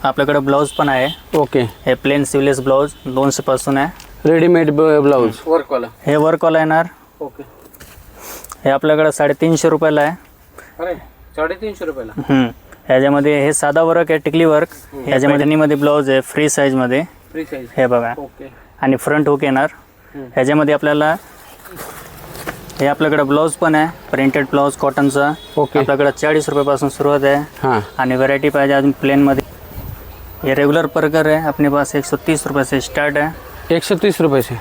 आपल्याकडे ब्लाऊज पण आहे. ओके. हे प्लेन सिवलेस ब्लाऊज 200 पासून आहे. रेडीमेड ब्लाऊज वर्कवाला. हे वर्कवाला येणार. ओके. हे आपल्याकडे 350 रुपयाला आहे. अरे 350 रुपयाला. ह्याच्यामध्ये हे साधा वर्क आहे, टिकली वर्क. ह्याच्यामध्ये ब्लाऊज आहे फ्री साईज मध्ये. Free size. हे बघा. ओके. आणि फ्रंट हुक येणार. ह्याच्यामध्ये आपल्याला हे आपल्याकडे ब्लाऊज पण आहे, प्रिंटेड ब्लाऊज कॉटनचा. ओके. आपल्याकडे 40 रुपयापासून सुरुवात आहे. हां. आणि व्हरायटी पाहिजे अजून प्लेन मध्ये. ये रेगुलर परकर है, अपने पास 130 रुपये से स्टार्ट है. 130 रुपये से.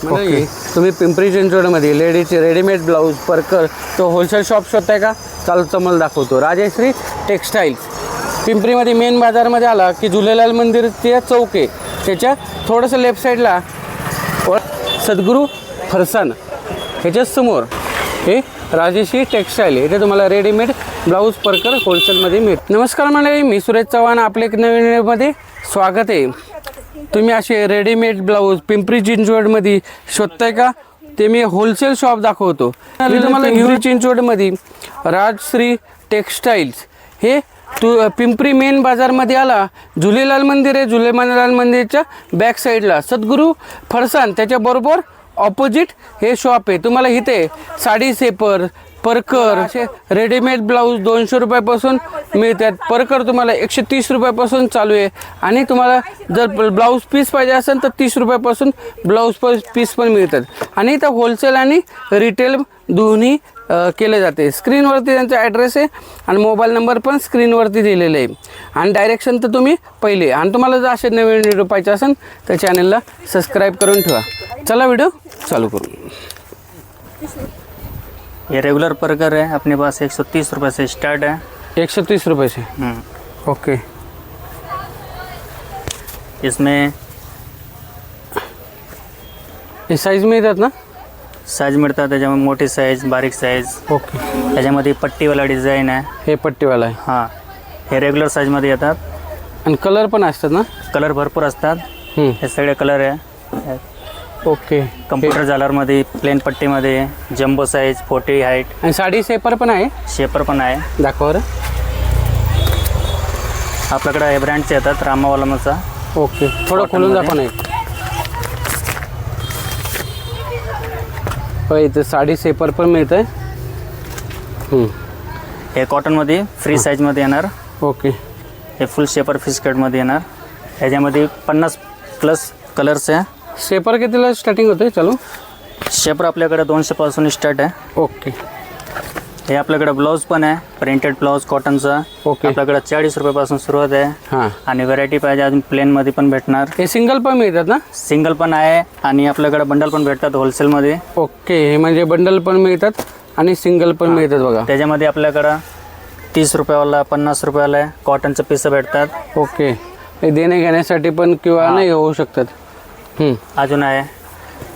ओके. तुम्ही पिंपरी चिंचवडमध्ये लेडीजचे रेडीमेड ब्लाऊज परकर तो होलसेल शॉप शोधताय का? चालतं मला दाखवतो. राजश्री टेक्स्टाईल्स पिंपरीमध्ये मेन बाजारमध्ये आला की झुलेलाल मंदिर ते चौक आहे, त्याच्या थोडंसं लेफ्ट साईडला सद्गुरू फरसान ह्याच्या समोर हे राजश्री टेक्स्टाईल. इथे तुम्हाला रेडीमेड ब्लाऊज परकर होलसेलमध्ये मिळते. नमस्कार मंडळी, मी सुरेश चव्हाण, आपले एक नवीन व्हिडिओमध्ये स्वागत आहे. तुम्ही असे रेडीमेड ब्लाऊज पिंपरी चिंचवडमध्ये शोधताय का? ते मी होलसेल शॉप दाखवतो. मी तुम्हाला पिंपरी चिंचवडमध्ये राजश्री टेक्स्टाईल्स हे पिंपरी मेन बाजारमध्ये आला, झुलेलाल मंदिर आहे, झुलेलाल मंदिरच्या बॅक साईडला सद्गुरू फरसान त्याच्याबरोबर ऑपोजिट हे शॉप आहे. तुम्हाला इथे साडी सेपर परकर असे रेडीमेड ब्लाऊज 200 रुपयापासून मिळतात. परकर तुम्हाला 130 रुपयापासून चालू आहे. आणि तुम्हाला जर ब्लाऊज पीस पाहिजे असेल तर 30 रुपयापासून ब्लाऊज पीस पण मिळतात. आणि इथं होलसेल आणि रिटेल दोन्ही केले जाते. स्क्रीनवरती त्यांचा ॲड्रेस आहे आणि मोबाईल नंबर पण स्क्रीनवरती दिलेले आहे. आणि डायरेक्शन तर तुम्ही पहिले. आणि तुम्हाला जर असे नवीन व्हिडिओ पाहिजे असेल तर चॅनलला सबस्क्राईब करून ठेवा. चला व्हिडिओ चालू करू. ये रेगुलर परकर है, अपने पास 130 रुपये से स्टार्ट है. 130 रुपये से. ओके. इसमें हे साईज मिळतात ना? साईज मिळतात, त्याच्यामध्ये मोठी साईज, बारीक साईज. ओके. त्याच्यामध्ये पट्टीवाला डिझाईन आहे. हे पट्टीवाला आहे. हां, हे रेग्युलर साईजमध्ये येतात. आणि कलर पण असतात ना? कलर भरपूर असतात. हे सगळे कलर आहे. ओके. कम्प्युटर जालरमध्ये, प्लेन पट्टीमध्ये, जम्बो साईज, 40 हाईट. आणि साडी सेपर पण आहे. शेपर पण आहे. दाखवा बरं. आपल्याकडे हे ब्रँडचे येतात, रामावालामाचा. ओके. थोडं खोलून दाखवा. नाही होय, इथं साडी सेपर पण मिळत आहे. हे कॉटनमध्ये फ्री साईजमध्ये येणार. ओके. हे फुल शेपर फिस्कटमध्ये येणार. ह्याच्यामध्ये 50+ कलर्स आहे. सेपर कितीला स्टार्टिंग होते चालू? शेपर आपल्याकडे 200 पासून स्टार्ट आहे. ओके. हे आपल्याकडे ब्लाऊज पण आहे, प्रिंटेड ब्लाऊज कॉटनचा. ओके. आपल्याकडे 40 रुपयापासून सुरुवात आहे. हां. आणि व्हरायटी पाहिजे अजून प्लेनमध्ये पण भेटणार. हे सिंगल पण मिळतात ना? सिंगल पण आहे आणि आपल्याकडे बंडल पण भेटतात होलसेलमध्ये. ओके. हे म्हणजे बंडल पण मिळतात आणि सिंगल पण मिळतात बघा. त्याच्यामध्ये आपल्याकडं 30 रुपयावाला, 50 रुपयाला कॉटनचं पिसं भेटतात. ओके. हे देणे घेण्यासाठी पण किंवा नाही होऊ शकतात. अजून आहे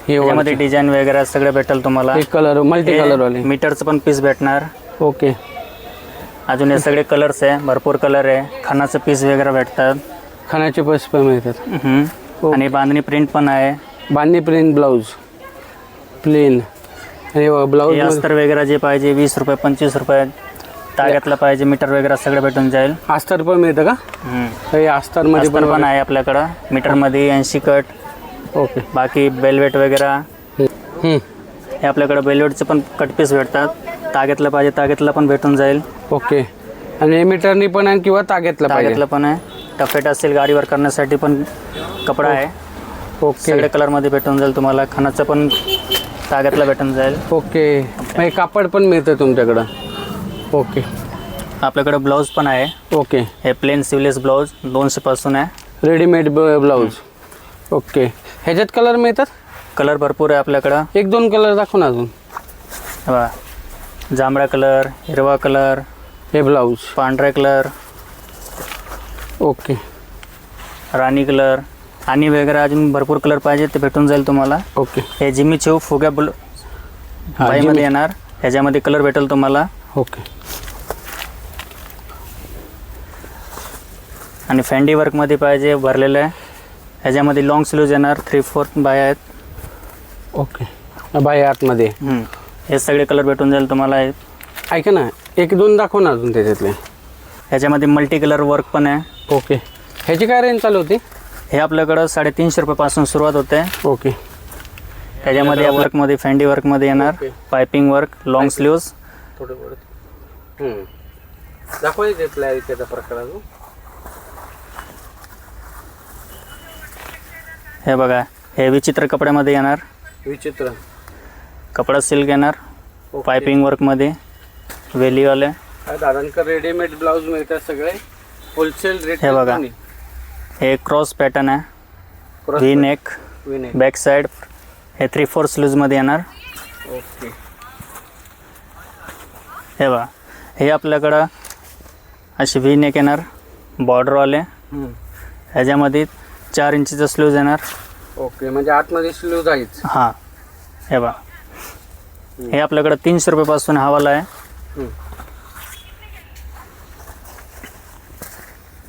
हे यामध्ये डिझाईन वगैरे सगळे भेटेल तुम्हाला. एक कलर मल्टी कलरवाले. मीटरचं पण पीस भेटणार. ओके. अजून हे सगळे कलर्स आहे, भरपूर कलर आहे. खानाचं पीस वगैरे भेटतात. खाण्याचे पीस पण मिळतात. आणि बांधणी प्रिंट पण आहे. बांधणी प्रिंट ब्लाऊज प्लेन. आणि ब्लाऊज अस्तर वगैरे जे पाहिजे 20 रुपये, 25 रुपये. ताग्यातलं पाहिजे मीटर वगैरे सगळं भेटून जाईल. अस्तर पण मिळतं का? हे अस्तरमध्ये पण आहे आपल्याकडं मीटरमध्ये 80 कट. ओके. बाकी बेलवेट वगैरे हे आपल्याकडे बेलवेटचे पण कट पीस भेटतात. ताग्यातलं पाहिजे ताग्यातलं पण भेटून जाईल. ओके. आणि मीटरनी पण आहे किंवा ताग्यातलं पण आहे. टफेट असेल गाडीवर करण्यासाठी पण कपडा आहे. ओके. सगळे कलरमध्ये भेटून जाईल तुम्हाला. खानाचं पण ताग्यातलं भेटून जाईल. ओके. हे कापड पण मिळतं तुमच्याकडं. ओके. आपल्याकडे ब्लाऊज पण आहे. ओके. हे प्लेन सिवलेस ब्लाऊज 200 पासून आहे. Readymade blouse. ओके. ह्याच्यात कलर मिळतात? कलर भरपूर आहे आपल्याकडं. 1-2 कलर दाखव ना अजून. बघा, जांभळा कलर, हिरवा कलर, हे ब्लाऊज पांढरा कलर. ओके. राणी कलर आणि वगैरे अजून भरपूर कलर पाहिजे ते भेटून जाईल तुम्हाला. ओके. हे जिमी चौ फुग्या बाईमध्ये येणार. ह्याच्यामध्ये कलर भेटेल तुम्हाला. ओके. आणि फॅन्डी वर्कमध्ये पाहिजे भरलेलं आहे. ह्याच्यामध्ये लॉंग स्लीव्ज येणार, 3/4 बाय आहेत. ओके. बाय आतमध्ये हे सगळे कलर भेटून जाईल तुम्हाला. ऐका ना, 1-2 दाखव ना अजून त्याच्यातले. ह्याच्यामध्ये मल्टी कलर वर्क पण आहे. ओके. ह्याची काय रेंज चालू होती? हे आपल्याकडं 350 रुपयापासून सुरुवात होते. ओके. त्याच्यामध्ये वर्कमध्ये फॅन्डी वर्कमध्ये येणार, okay. Piping work, long sleeves. थोडं वर दाखवायचे त्याचा प्रकार अजून. हे बघा, हे विचित्र कपड्यामध्ये येणार, विचित्र कपडा सिल्क येणार, पायपिंग वर्कमध्ये वेलीवाले. दादांकडे रेडीमेड ब्लाऊज मिळतात सगळे होलसेल रेट. हे बघा, हे क्रॉस पॅटर्न आहे, व्ही नेक, बॅक साइड. हे 3/4 स्लीव्समध्ये येणार. ओके. हे बघा, हे आपल्याकडं असे व्ही नेक येणार, बॉर्डरवाले. ह्याच्यामध्ये 4 इंचीचं स्लीव्ज येणार. ओके, म्हणजे आतमध्ये स्लीव्ज आहेच. हां, हे बघा, हे आपल्याकडं 300 रुपयापासून हवाला आहे.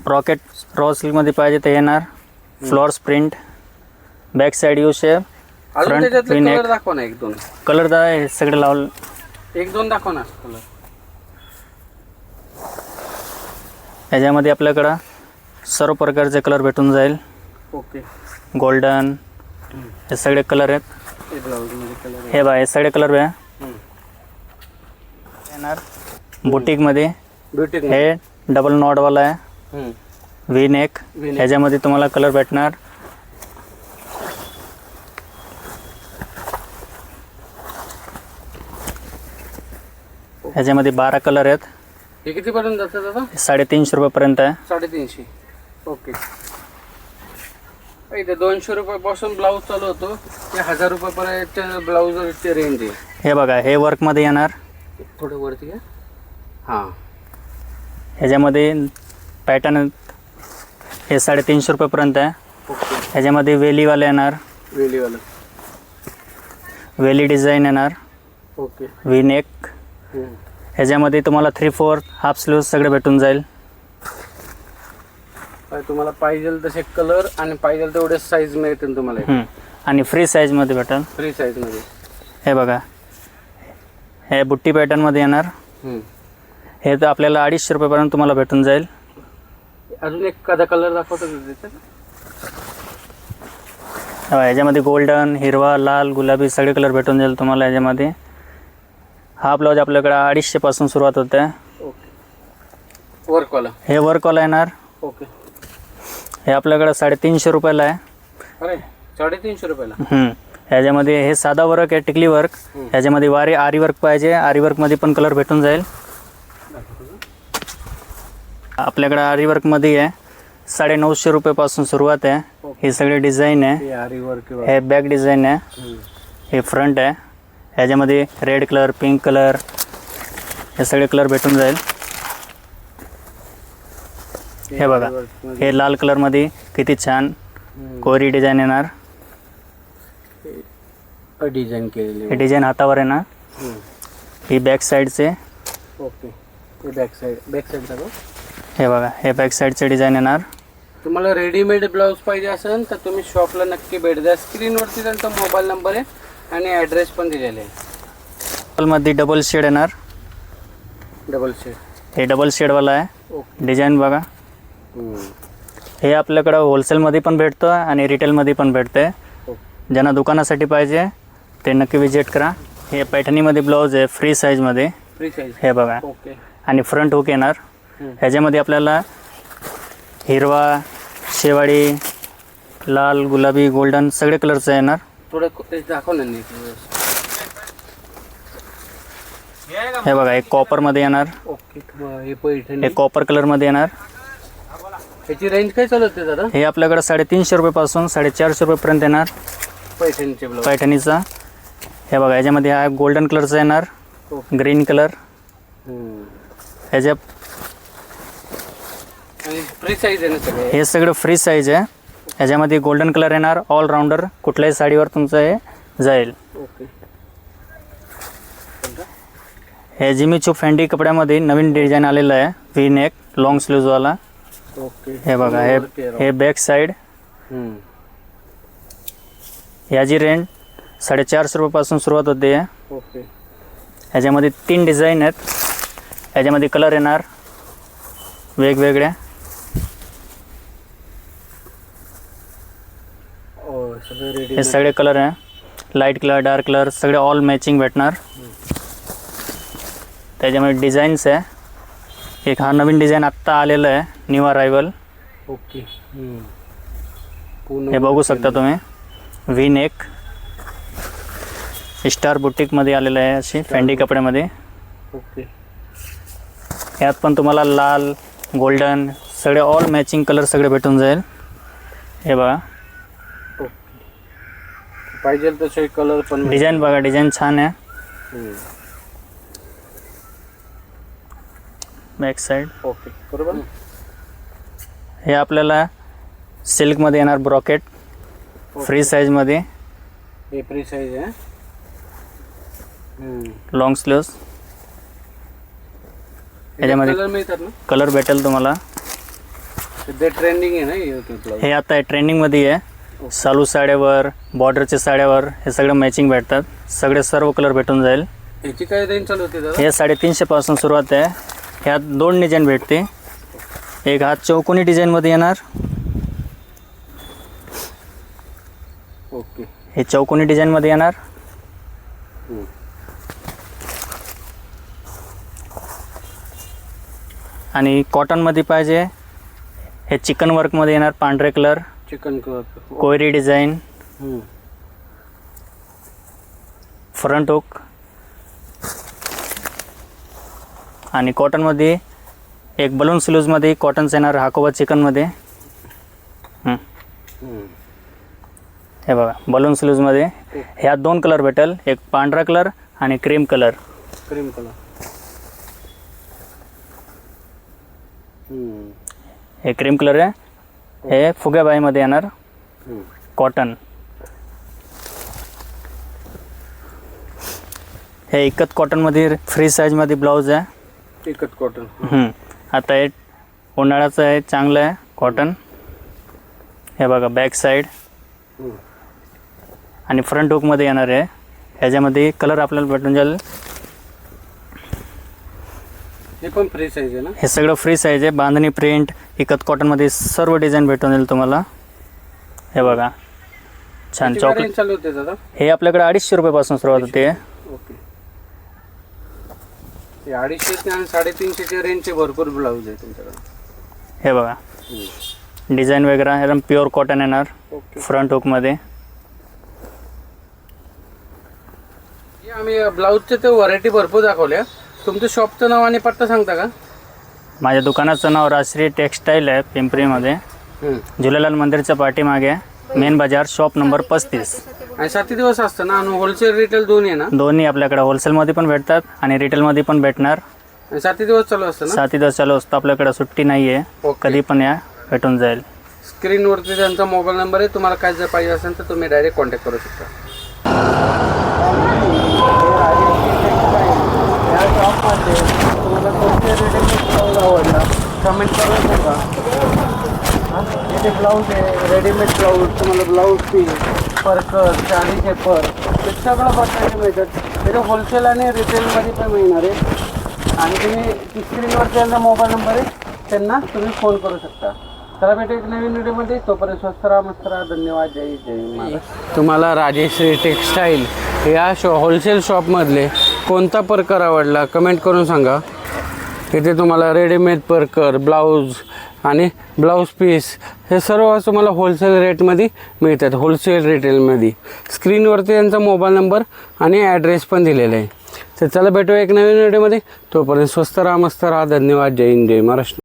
रॉकेट रॉ सिल्कमध्ये पाहिजे ते येणार, floors print, back side U shape, front V neck. Colour दाखवा ना, 1-2 कलर दा हे सगळे लावलं. 1-2 दाखवा ना कलर. ह्याच्यामध्ये आपल्याकडं सर्व प्रकारचे कलर भेटून जाईल. ओके. गोल्डन, हे सगळे कलर आहेत. हे ब्लाऊजमध्ये कलर हे बघा, हे सगळे कलर आहे येणार. बुटीकमध्ये ब्युटी. हे डबल नॉटवाला आहे, व्ही नेक. ह्याच्यामध्ये तुम्हाला कलर भेटणार. ह्याच्यामध्ये 12 कलर आहेत. हे कितीपर्यंत जातं दादा? 350 रुपयापर्यंत आहे. 350. ओके. इथे 200 रुपयापासून ब्लाऊज चालू होतो, ते 1000 रुपयापर्यंत ब्लाऊजची रेंज आहे. हे बघा, हे वर्कमध्ये येणार. थोडं वरती घ्या. हां. ह्याच्यामध्ये पॅटर्न हे 350 रुपयापर्यंत आहे. ओके. ह्याच्यामध्ये वेलीवाले येणार, वेलीवाला. वेली डिझाईन येणार, ओके. V neck. ह्याच्यामध्ये तुम्हाला 3/4 हाफ स्लीव्ज सगळे भेटून जाईल. तुम्हाला पाहिजे तसे कलर आणि पाहिजे तेवढे साईज मिळतील तुम्हाला. आणि फ्री साईजमध्ये भेटेल. फ्री साईजमध्ये. हे बघा, हे बुट्टी पॅटर्नमध्ये येणार. हे तर आपल्याला 250 रुपयापर्यंत तुम्हाला भेटून जाईल. अजून एक एखादा कलर दाखवतो ह्याच्यामध्ये गोल्डन, हिरवा, लाल, गुलाबी सगळे कलर भेटून जाईल तुम्हाला ह्याच्यामध्ये. हा ब्लाऊज आपल्याकडे 250 पासून सुरुवात होते. वर्कवाला. हे वर्कवाला येणार. ओके. हे आपल्याकडे 350 रुपयाला आहे. अरे 350 रुपयाला. ह्याच्यामध्ये हे साधा वर्क आहे, टिकली वर्क. ह्याच्यामध्ये आरी वर्क पाहिजे, आरी वर्कमध्ये पण कलर भेटून जाईल. आपल्याकडे आरी वर्कमध्ये आहे 950 रुपयापासून सुरुवात आहे. हे सगळे डिझाईन आहे. आरी वर्क. हे बॅक डिझाईन आहे, हे फ्रंट आहे. ह्याच्यामध्ये रेड कलर, पिंक कलर, हे सगळे कलर भेटून जाईल. हे बघा, हे लाल कलरमध्ये किती छान कोरी डिझाईन येणार. डिझाईन केलेली. हे डिझाईन हातावर येणार. ही बॅक साईडचे. ओके. हे बॅक साईड. हे बघा, हे बॅक साईडचे डिझाईन येणार. तुम्हाला रेडीमेड ब्लाऊज पाहिजे असेल तर तुम्ही शॉपला नक्की भेट द्या. स्क्रीनवरती त्यांचा मोबाईल नंबर आहे आणि ॲड्रेस पण दिलेला आहे. मध्ये डबल शेड येणार. Double shade. हे डबल शेडवाला आहे. डिझाईन बघा. हे आपल्याकडं होलसेलमध्ये पण भेटतं आणि रिटेलमध्ये पण भेटते. ज्यांना दुकानासाठी पाहिजे ते नक्की विजिट करा. हे पैठणीमध्ये ब्लाऊज आहे, फ्री साईजमध्ये. Free size. हे बघा. ओके. आणि फ्रंट हुक येणार. ह्याच्यामध्ये आपल्याला हिरवा, शेवाळी, लाल, गुलाबी, गोल्डन सगळे कलरचं येणार. थोडं दाखव ना नीट. हे बघा, एक कॉपरमध्ये येणार. ओके. हे पैठणी. हे कॉपर कलरमध्ये येणार. ह्याची रेंज काय चालवते दादा? हे आपल्याकडे 350 रुपयापासून 450 रुपयापर्यंत येणार पैठणीचे ब्लाऊज. पैठणीचा. हे बघा, ह्याच्यामध्ये हा गोल्डन कलरचा येणार, ग्रीन कलर. ह्याच्या फ्री साईज आहे ना सगळे? हे सगळं फ्री साईज आहे. ह्याच्यामध्ये गोल्डन कलर येणार. ऑलराऊंडर कुठल्याही साडीवर तुमचं हे जाईल. ओके. हे जिमीचू फॅन्डी कपड्यामध्ये नवीन डिझाईन आलेलं आहे, व्ही नेक, लॉंग स्लीव्जवाला. ओके. हे बघा, हे बॅक साईड. याची रेंज 450 रुपयापासून सुरुवात होते. ओके. ह्याच्यामध्ये 3 डिझाईन आहेत. ह्याच्यामध्ये कलर येणार वेगवेगळ्या. सगळे रेडी हे सगळे कलर आहे, लाईट कलर, डार्क कलर, सगळे ऑल मॅचिंग भेटणार. त्याच्यामध्ये डिझाईन्स आहे. एक हा नवीन डिझाईन आत्ता आलेला आहे, न्यू अरायवल. ओके. हे बघू शकता तुम्ही, व्ही नेक स्टार बुटीकमध्ये आलेलं आहे, अशी फॅन्डी कपड्यामध्ये. ओके. यात पण तुम्हाला लाल, गोल्डन सगळे ऑल मॅचिंग कलर सगळे भेटून जाईल. हे बघा, पाहिजे तसे कलर पण. डिझाईन बघा, डिझाईन छान आहे. Back side. ओके, बरोबर. हे आपल्याला सिल्कमध्ये येणार ब्रॉकेट, फ्री साईजमध्ये. हे फ्री साईज आहे. Long sleeves. याच्यामध्ये कलर मिळतात ना? कलर भेटेल तुम्हाला. सध्या ट्रेंडिंग आहे ना यूट्यूबला. हे आता ट्रेंडिंगमध्ये आहे. सालू साड्यावर, बॉर्डरच्या साड्यावर हे सगळं मॅचिंग भेटतात. सगळे सर्व कलर भेटून जाईल. याची काय रेंज चालू होती दादा? हे 350 पासून सुरुवात आहे. ह्यात 2 डिझाईन भेटते. एक हा चौकोनी डिझाईनमध्ये येणार. ओके. हे चौकोनी डिझाईनमध्ये येणार. आणि कॉटनमध्ये पाहिजे, हे चिकन वर्कमध्ये येणार, पांढरे कलर, चिकन कलर, कोयरी डिझाईन, फ्रंट हुक. आणि कॉटनमध्ये एक बलून स्लीव्जमध्ये कॉटनचं येणार, हाकोबा चिकनमध्ये. हे बघा, बलून स्लीव्जमध्ये ह्यात 2 कलर भेटेल, एक पांढरा कलर आणि क्रीम कलर. Cream colour. हे क्रीम कलर आहे. हे फुग्याबाईमध्ये येणार, कॉटन. हे एकच कॉटनमध्ये फ्री साईजमध्ये ब्लाऊज आहे. एकच कॉटन. आता हे उन्हाळ्याचं आहे, चांगलं आहे कॉटन. हे बघा, बॅक साईड आणि फ्रंट हुकमध्ये येणार आहे. ह्याच्यामध्ये कलर आपल्याला भेटून जाईल. हे पण फ्री साईज आहे ना? हे सगळं फ्री साईज आहे. बांधणी प्रिंट, इकत कॉटनमध्ये सर्व डिझाईन भेटून जाईल तुम्हाला. हे बघा, छान चॉकलेट. चालू होते दादा? हे आपल्याकडे 250 रुपयापासून सुरुवात होते. ओके. हे 250 आणि 350च्या रेंजचे भरपूर ब्लाऊज आहे तुमच्याकडे. हे बघा, डिझाईन वगैरे एकदम प्युअर कॉटन येणार. ओके. फ्रंट हुकमध्ये. आम्ही ब्लाऊजचे ते व्हरायटी भरपूर दाखवल्या. तुमचं शॉपचं नाव आणि पत्ता सांगता का? माझ्या दुकानाचं नाव राजश्री टेक्स्टाईल आहे, पिंपरीमध्ये. झुलेलाल मंदिरच्या पाठीमागे, मेन बाजार, शॉप नंबर 35. आणि 7 दिवस असतं ना? आणि होलसेल रिटेल दोन्ही आहे ना? दोन्ही आपल्याकडे होलसेलमध्ये पण भेटतात आणि रिटेलमध्ये पण भेटणार. आणि 7 दिवस चालू असतं ना? 7 दिवस चालू असतं. आपल्याकडे सुट्टी नाही आहे. ओके. कधी पण या, भेटून जाईल. स्क्रीनवरती त्यांचा मोबाईल नंबर आहे. तुम्हाला काय जर पाहिजे असेल तर तुम्ही डायरेक्ट कॉन्टॅक्ट करू शकता. कमेंट करून सांगा. इथे ब्लाऊज आहे, रेडीमेड ब्लाऊज, तुम्हाला ब्लाऊज पीस, परकर, चांदीचे पर, हे सगळं बघायला मिळतात. त्याचे होलसेल आणि रिटेलमध्ये पण मिळणार आहे. आणि तुम्ही स्क्रीनवर त्यांचा मोबाईल नंबर आहे, त्यांना तुम्ही फोन करू शकता. चला भेटू एक नवीन व्हिडिओमध्ये. तोपर्यंत स्वस्त राहा, मस्त राहा. धन्यवाद. जय जय महाराज. तुम्हाला राजेश्री टेक्स्टाईल या होलसेल शॉपमधले कोणता परकर आवडला कमेंट करून सांगा. इथे तुम्हाला रेडीमेड परकर, ब्लाऊज आणि ब्लाऊज पीस हे सर्व तुम्हाला होलसेल रेटमध्ये मिळतात, होलसेल रिटेलमध्ये. स्क्रीनवरती त्यांचा मोबाईल नंबर आणि ॲड्रेस पण दिलेला आहे. तर चला भेटूया एक नवीन व्हिडिओमध्ये. तोपर्यंत स्वस्त राहा, मस्त राहा. धन्यवाद. जय हिंद, जय महाराष्ट्र.